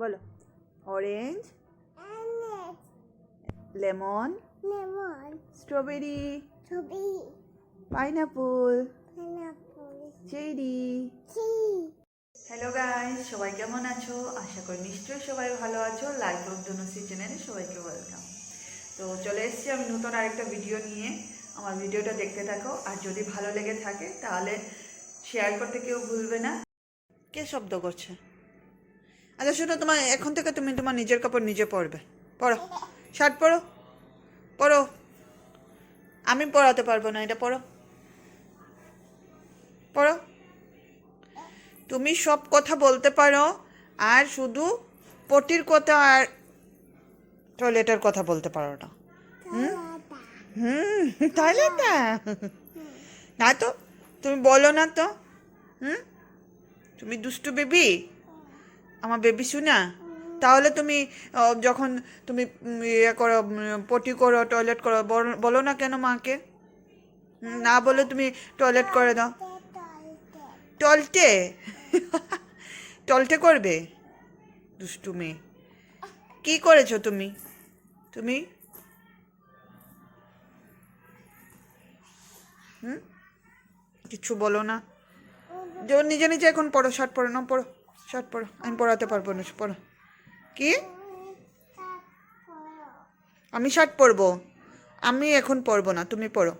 বলো। Orange, lemon, strawberry, pineapple, cherry. Hello guys, সবাই কেমন আছো? আশা করি নিশ্চয়ই সবাই ভালো আছো। লাইফ অফ ধনুশ্রী চ্যানেলে সবাইকে ওয়েলকাম। তো চলে এসেছি আমি নতুন আরেকটা ভিডিও নিয়ে। আমার ভিডিওটা দেখতে থাকো, আর যদি ভালো লেগে থাকে তাহলে শেয়ার করতে কেউ ভুলবে না। কে শব্দ করছে? আচ্ছা শোনো, তোমার এখন থেকে তুমি তোমার নিজের কাপড় নিজে পরবে। পরো, শার্ট পরো, পরো। আমি পরাতে পারবো না, এটা পরো, পরো। তুমি সব কথা বলতে পারো, আর শুধু পটির কথা আর টয়লেটের কথা বলতে পারো না। হুম হুম, টয়লেট না, না তো, তুমি বলো না তো। হুম, তুমি দুষ্টু বেবি, আমার বেবি শুনা। তাহলে তুমি যখন তুমি ইয়ে করো, পটি করো, টয়লেট করো, বলো না কেন মাকে? না বলে তুমি টয়লেট করে দাও। টলটে টলটে করবে, দুষ্টু মেয়ে। কি করেছো তুমি? তুমি হুম, কিচ্ছু বলো না। যে নিজে নিজে এখন পড়ো, শার্ট পরো, না পড়ো, শার্ট পরো, আমি পড়াতে পারবো না, পড়ো। কি? আমি শার্ট পরবো? আমি এখন পরবো না, তুমি পড়ো।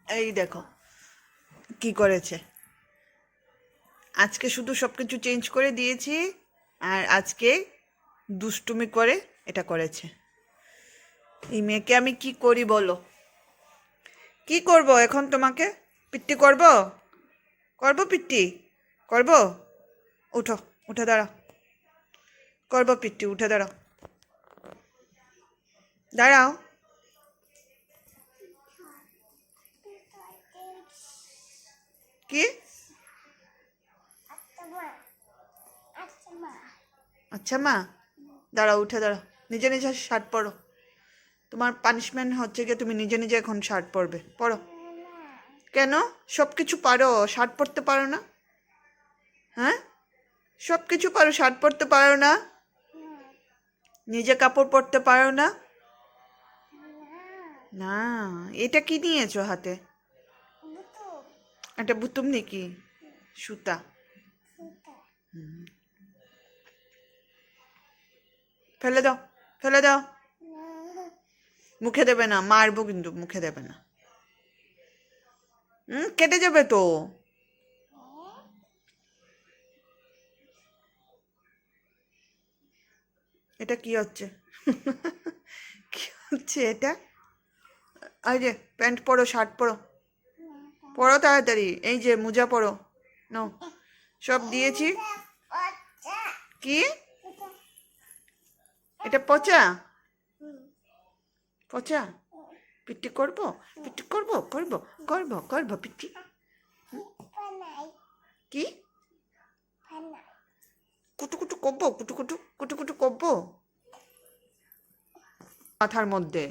এই দেখো কি করেছে। আজকে শুধু সব কিছু চেঞ্জ করে দিয়েছি, আর আজকে দুষ্টুমি করে এটা করেছে। এই মেয়েকে আমি কি করি বলো? কি করব এখন তোমাকে? পিট্টি করব? করব পিট্টি? করব? উঠো, উঠে দাঁড়াও। করব পিট্টি, উঠে দাঁড়াও, দাঁড়াও। কি? আচ্ছা মা, দাঁড়াও, উঠে দাঁড়াও, নিজে নিজে শার্ট পরো। তোমার পানিশমেন্ট হচ্ছে গিয়ে তুমি নিজে নিজে এখন শার্ট পরবে, পরো। কেন? সব কিছু পারো, শার্ট পরতে পারো না? হ্যাঁ, সব কিছু পারো, শার্ট পরতে পারো না? নিজে কাপড় পরতে পারো না? না। এটা কি নিয়েছো হাতে? এটা বুতুম নাকি? সুতা? হুম। ফেলে দাও, ফেলে দাও। মুখে দেবে না, মারবো কিন্তু, মুখে দেবে না। কেটে যাবে তো। এটা কি হচ্ছে? কি হচ্ছে এটা? এই যে প্যান্ট পরো, শার্ট পরো, পরো তাড়াতাড়ি। এই যে মোজা পরো। নো, সব দিয়েছি। কি? এটা পচা? পচা? পিটি করবো, পিটি করবো, করবো, করবো, করবো পিটি। কি? কুটু কুটু করবো, কুটু কুটু, কুটু কুটু করবো মাথার মধ্যে।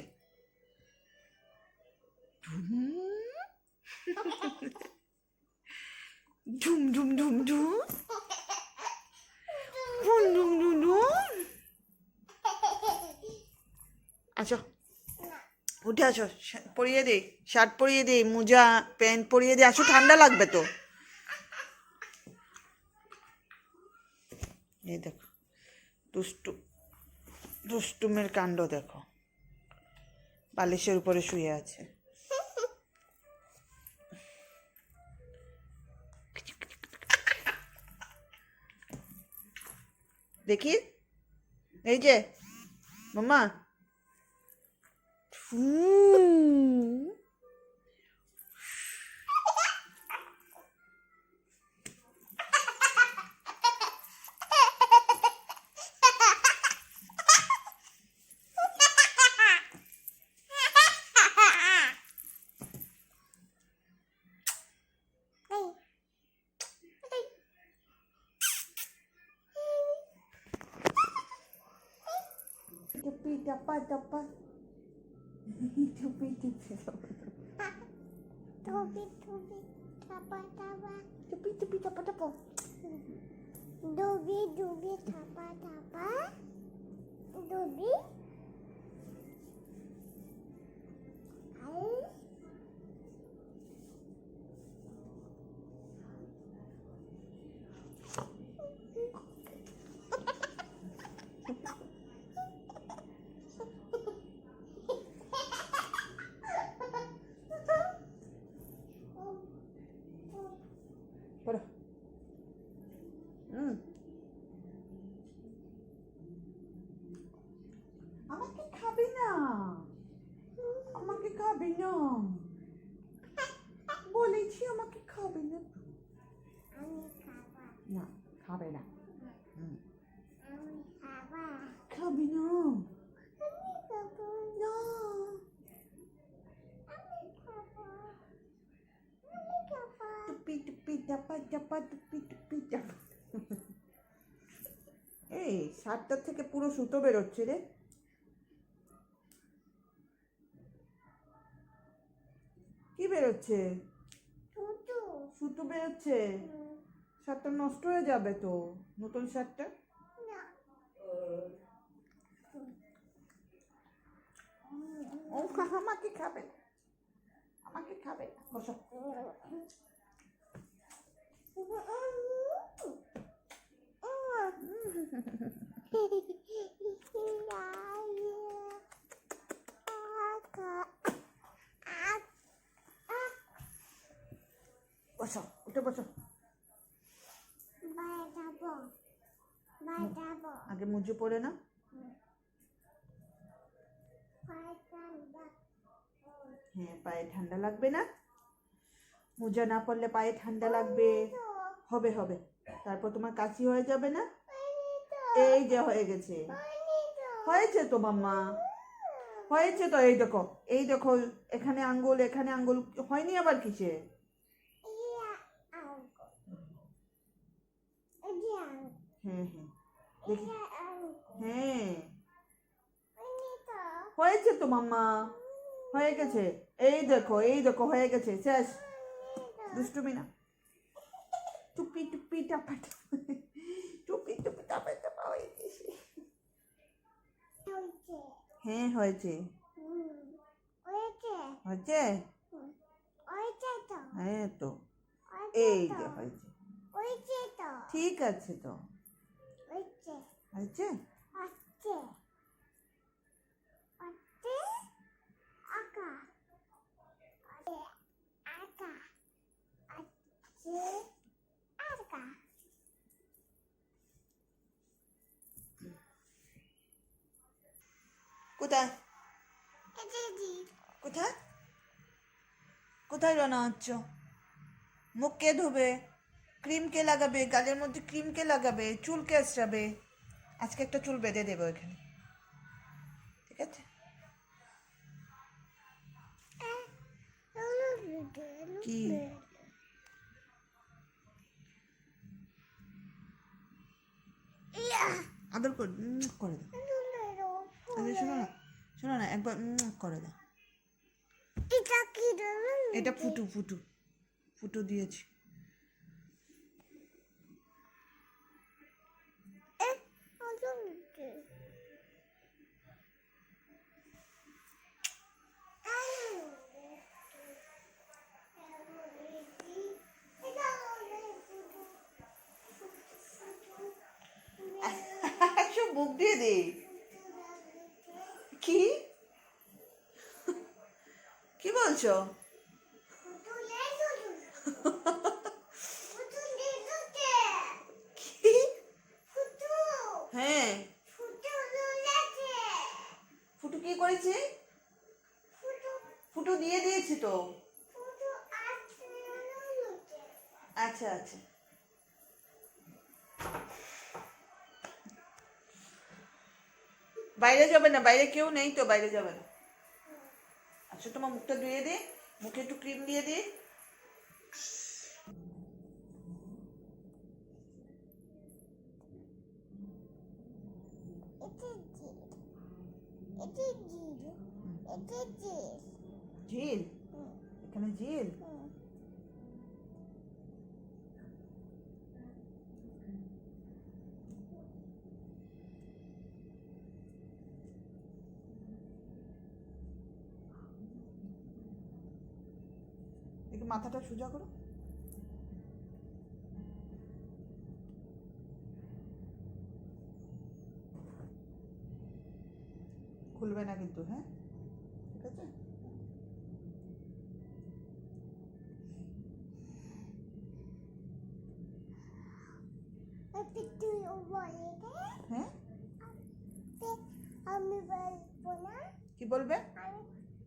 ঝুম ঝুম ঝুম ঝুম, ঝুম ঝুম ঝুম ঝুম। আচ্ছা, উঠে আসো, পরিয়ে দে, শার্ট পরিয়ে দে, মোজা প্যান্ট পরিয়ে দে, আসো, ঠান্ডা লাগবে তো। এই দেখো দুষ্টু, দুষ্টুমের কাণ্ড দেখো, বালিশের উপরে শুয়ে আছে। দেখি, এই যে মামা। ফু। টুপি টাপা টাপা, টুপি টিপে, টুপি টুপি। Tapa tapa. Tupi tupi tapa tapa. Dobi dobi tapa tapa. Dobi. Ay. পড়ো। আমাকে খাবি না, আমাকে খাবি না, বলেছি আমাকে খাবে না। আমি খাবা। না খাবে না। আমি খাবা। খাবি না। আমি খাবো। না আমি খাবো। আমি খাবো। টুপি টুপি চাপা চাপা টুপি টুপি চাপা। এই 7টা থেকে পুরো সুতো বেরোচ্ছে রে। কি বেরোচ্ছে? টুটু। সুতো বেরোচ্ছে। শার্টটা নষ্ট হয়ে যাবে তো, নতুন শার্টটা। না। ও আমাকে খাবে না, আমাকে খাবে না। বসো। বসো, উঠে বসো। আগে মুজে পড়ে না। হ্যাঁ, পায়ে ঠান্ডা লাগবে না? মোজা না পরলে পায়ে ঠান্ডা লাগবে। হবে হবে, তারপর তোমার কাশি হয়ে যাবে না? এই যে হয়ে গেছে, হয়েছে তো মাম্মা, হয়েছে তো। এই দেখো, এই দেখো, এখানে আঙ্গুল, এখানে আঙ্গুল, হয়নি আবার কিসে? হ্যাঁ হ্যাঁ দেখি। হ্যাঁ হয়েছে তো মাম্মা, হয়ে গেছে। এই দেখো, এই দেখো, হয়ে গেছে, শেষ। দুষ্টুমি না। টুপি টুপি টাপা টুপি টুপি টাপা টাপা হয়ে গেছে। হ্যাঁ হয়েছে। হয়েছে? হ্যাঁ তো, এই যে হয়েছে। ঠিক আছে তো, হয়েছে। কোথায় কোথায় কোথায় রান্না হচ্ছ? মুখ কে ধোবে? ক্রিম কে লাগাবে? গালের মধ্যে ক্রিম কে লাগাবে? চুল কে আঁচড়াবে? আজকে একটা চুল বেঁধে দেবো এখানে, ঠিক আছে? কি আদর করে করে দাও। আরে শোনো না, শোনো না, একবার করে দাও। এটা ফুটু ফুটু ফুটু দিয়েছি। সব মুখ দিয়ে দে। কি কি বলছো? কি? হ্যাঁ, ফুটু কি করেছে? ফুটু দিয়ে দিয়েছি তো। আচ্ছা আচ্ছা, বাইরে যাবে না, বাইরে কেউ নেই তো, বাইরে যাবে না। আচ্ছা, তোমার মুখটা ধুয়ে দে, মুখে একটু ক্রিম দিয়ে দে। ঝিল? এখানে ঝিল? মাথাটা সোজা করো। খুলবে না কিন্তু, হ্যাঁ, ঠিক আছে। Happy to you বলে দে। হ্যাঁ, আমি বলবো না। কি বলবে? আমি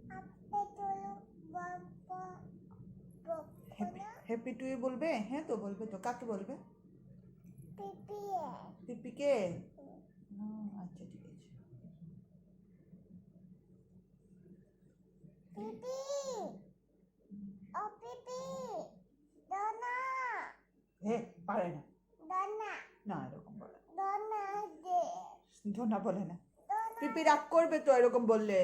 happy to you বলবো না। হ্যাপি টু ইউ বলবে? হ্যাঁ তো বলবে তো। কাকে বলবে? পিপি পিপিকে? আচ্ছা ঠিক আছে। পিপি ও পিপি দানা হে, পারে না, দানা না এরকম বলে না। দানা দে ধনা বলে না। দানা পিপি রাগ করবে তো এরকম বললে।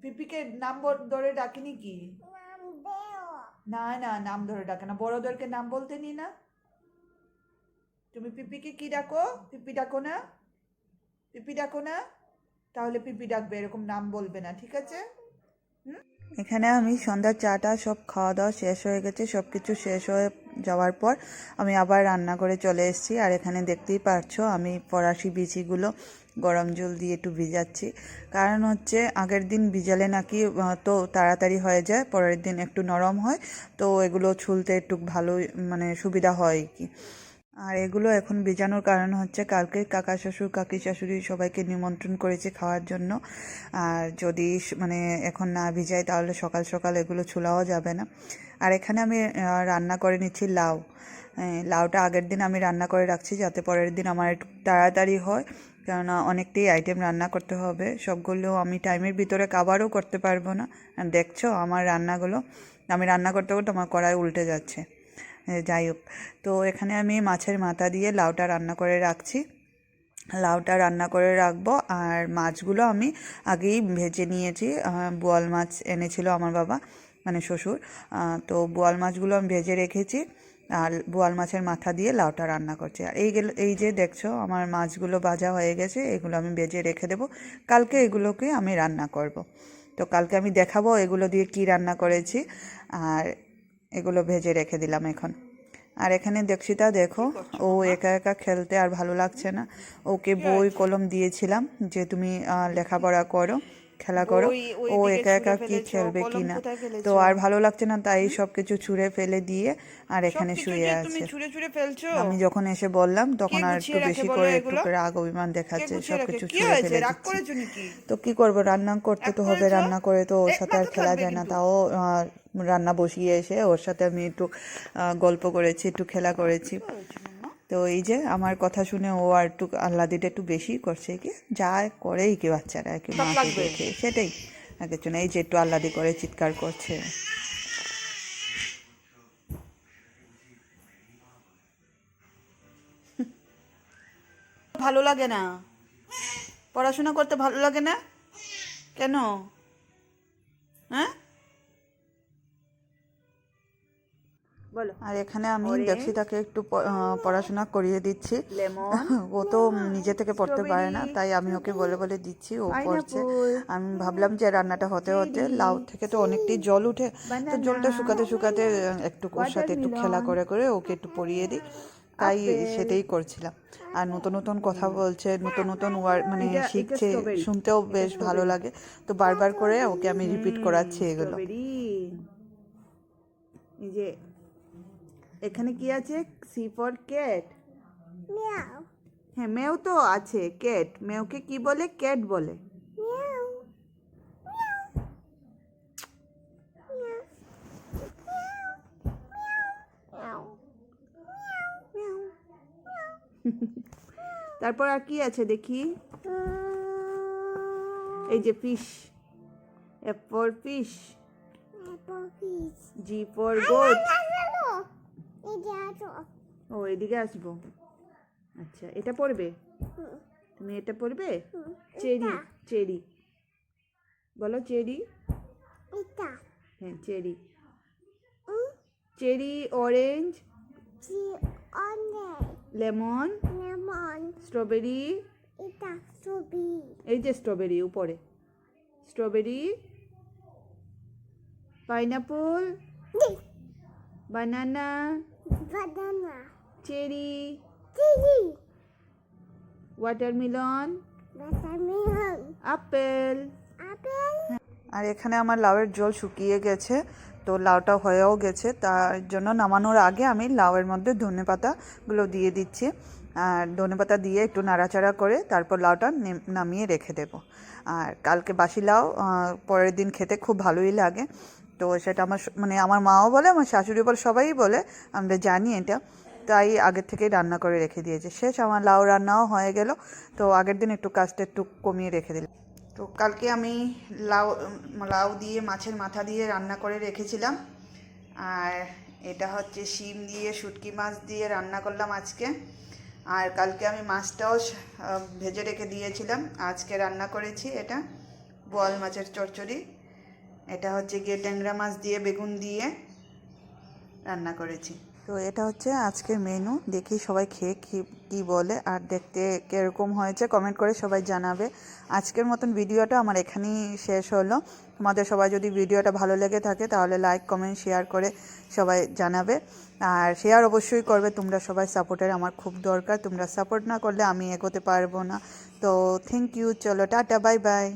পিপিকে নাম ধরে ডাকিনি কি? নাম দেও। না না, নাম ধরে ডাকে না, বড়দেরকে নাম বলতে নি না। তুমি পিপিকে কি ডাকো? পিপি ডাকো না, পিপি ডাকো না, তাহলে পিপি ডাকবে, এরকম নাম বলবে না, ঠিক আছে? এখানে আমি সন্ধ্যার চাটা সব খাওয়া দাওয়া শেষ হয়ে গেছে। সব কিছু শেষ হয়ে যাওয়ার পর আমি আবার রান্না করে চলে এসেছি। আর এখানে দেখতেই পাচ্ছো আমি ফরাসি বিচিগুলো গরম জল দিয়ে একটু ভিজাচ্ছি। কারণ হচ্ছে আগের দিন ভিজালে নাকি তো তাড়াতাড়ি হয়ে যায়, পরের দিন একটু নরম হয়, তো এগুলো ছুলতে একটু ভালো মানে সুবিধা হয় কি। আর এগুলো এখন ভিজানোর কারণ হচ্ছে কালকে কাকা শ্বশুর কাকি শাশুড়ি সবাইকে নিমন্ত্রণ করেছে খাওয়ার জন্য। আর যদি মানে এখন না ভিজাই তাহলে সকাল সকাল এগুলো ছোলাও যাবে না। আর এখানে আমি রান্না করে নিচ্ছি লাউ। লাউটা আগের দিন আমি রান্না করে রাখছি যাতে পরের দিন আমার একটু তাড়াতাড়ি হয়, কেননা অনেকটাই আইটেম রান্না করতে হবে, সবগুলো আমি টাইমের ভিতরে কাভারও করতে পারবো না। আর দেখছো আমার রান্নাগুলো, আমি রান্না করতে করতে আমার কড়াই উল্টে যাচ্ছে। যাই হোক, তো এখানে আমি মাছের মাথা দিয়ে লাউটা রান্না করে রাখছি। লাউটা রান্না করে রাখবো। আর মাছগুলো আমি আগেই ভেজে নিয়েছি। বোয়াল মাছ এনেছিল আমার বাবা মানে শ্বশুর, তো বোয়াল মাছগুলো আমি ভেজে রেখেছি। আর বোয়াল মাছের মাথা দিয়ে লাউটা রান্না করছি। আর এই যে দেখছো আমার মাছগুলো ভাজা হয়ে গেছে, এগুলো আমি ভেজে রেখে দেবো, কালকে এগুলোকে আমি রান্না করব। তো কালকে আমি দেখাবো এগুলো দিয়ে কি রান্না করেছি। আর এগুলো ভেজে রেখে দিলাম এখন। আর এখানে দীক্ষিতা দেখো, ও একা একা খেলতে আর ভালো লাগছে না। ওকে বই কলম দিয়েছিলাম যে তুমি লেখাপড়া করো, খেলা করো। ও একা একা কি খেলবে কি না, তো আর ভালো লাগছে না, তাই সব কিছু ছুঁড়ে ফেলে দিয়ে আর এখানে শুয়ে আছে। আমি যখন এসে বললাম তখন আর একটু বেশি করে একটু রাগ অভিমান দেখাচ্ছে, সব কিছু ছুঁড়ে ফেলে দিচ্ছে। তো কি করবো, রান্না করতে তো হবে, রান্না করে তো ওর সাথে আর খেলা যায় না। তাও রান্না বসিয়ে এসে ওর সাথে আমি একটু গল্প করেছি, একটু খেলা করেছি। তো এই যে আমার কথা শুনে ও আর একটু আহ্লাদিটা একটু বেশি করছে, কি যা করেই কি বাচ্চারা আর কি, মাকে দেখে সেটাই আগের জন্য এই যে একটু আহ্লাদি করে চিৎকার করছে। ভালো লাগে না, পড়াশোনা করতে ভালো লাগে না কেন? হ্যাঁ বলো। আর এখানে আমি দীক্ষিতাকে একটু পড়াশোনা করিয়ে দিচ্ছি। ও তো নিজে থেকে পড়তে পারে না, তাই আমি ওকে বলে বলে দিচ্ছি, ও পড়ছে। আমি ভাবলাম যে রান্নাটা হতে হতে লাউ থেকে তো অনেকটাই জল উঠে, তো জলটা শুকাতে শুকাতে একটু ওর সাথে একটু খেলা করে করে ওকে একটু পড়িয়ে দিই, তাই সেটাই করছিলাম। আর নতুন নতুন কথা বলছে, নতুন নতুন ওয়ার্ড মানে শিখছে, শুনতেও বেশ ভালো লাগে, তো বারবার করে ওকে আমি রিপিট করাচ্ছি এগুলো। এই যে এখানে কি আছে, সি ফর ক্যাট। মিয়াও হ্যাঁ মেও তো আছে, ক্যাট, মেওকে কি বলে? ক্যাট বলে। মিয়াও মিয়াও তারপর আর কি আছে দেখি, এই যে fish, F for fish, G for goat. ও এদিকে আসবো, আচ্ছা এটা পড়বে, তুমি এটা পড়বে। চেরি, চেরি বলো, চেরি। হ্যাঁ cherry, cherry, orange, lemon, strawberry, এই যে স্ট্রবেরি উপরে, strawberry, pineapple, banana, banana, cherry, kiwi, watermelon, watermelon, apple. apple, আর এখানে আমার লাউয়ের জল শুকিয়ে গেছে, তো লাউটা হয়েও গেছে, তার জন্য নামানোর আগে আমি লাউয়ের মধ্যে ধনেপাতাগুলো দিয়ে দিচ্ছি। আর ধনেপাতা দিয়ে একটু নাড়াচাড়া করে তারপর লাউটা নামিয়ে রেখে দেব। আর কালকে বাসি লাউ পরের দিন খেতে খুব ভালোই লাগে। তো সেটা আমার মানে আমার মাও বলে, আমার শাশুড়ি বলে, সবাই বলে, আমরা জানি এটা, তাই আগের থেকেই রান্না করে রেখে দিয়েছে। শেষ, আমার লাউ রান্নাও হয়ে গেল। তো আগের দিন একটু কাজটা একটু কমিয়ে রেখে দিলাম। তো কালকে আমি লাউ লাউ দিয়ে মাছের মাথা দিয়ে রান্না করে রেখেছিলাম। আর এটা হচ্ছে শিম দিয়ে, শুটকি মাছ দিয়ে রান্না করলাম আজকে। আর কালকে আমি মাছটাও ভেজে রেখে দিয়েছিলাম, আজকে রান্না করেছি এটা বোয়াল মাছের চচ্চড়ি। এটা হচ্ছে গিয়ে ট্যাংরা মাছ দিয়ে বেগুন দিয়ে রান্না করেছি। তো এটা হচ্ছে আজকের মেনু। দেখি সবাই খেয়ে কী বলে আর দেখতে কীরকম হয়েছে কমেন্ট করে সবাই জানাবে। আজকের মতন ভিডিওটা আমার এখানেই শেষ হলো। তোমাদের সবাই যদি ভিডিওটা ভালো লেগে থাকে তাহলে লাইক কমেন্ট শেয়ার করে সবাই জানাবে। আর শেয়ার অবশ্যই করবে, তোমরা সবাই সাপোর্টের আমার খুব দরকার। তোমরা সাপোর্ট না করলে আমি এগোতে পারবো না। তো থ্যাংক ইউ, চলো টাটা, বাই বাই।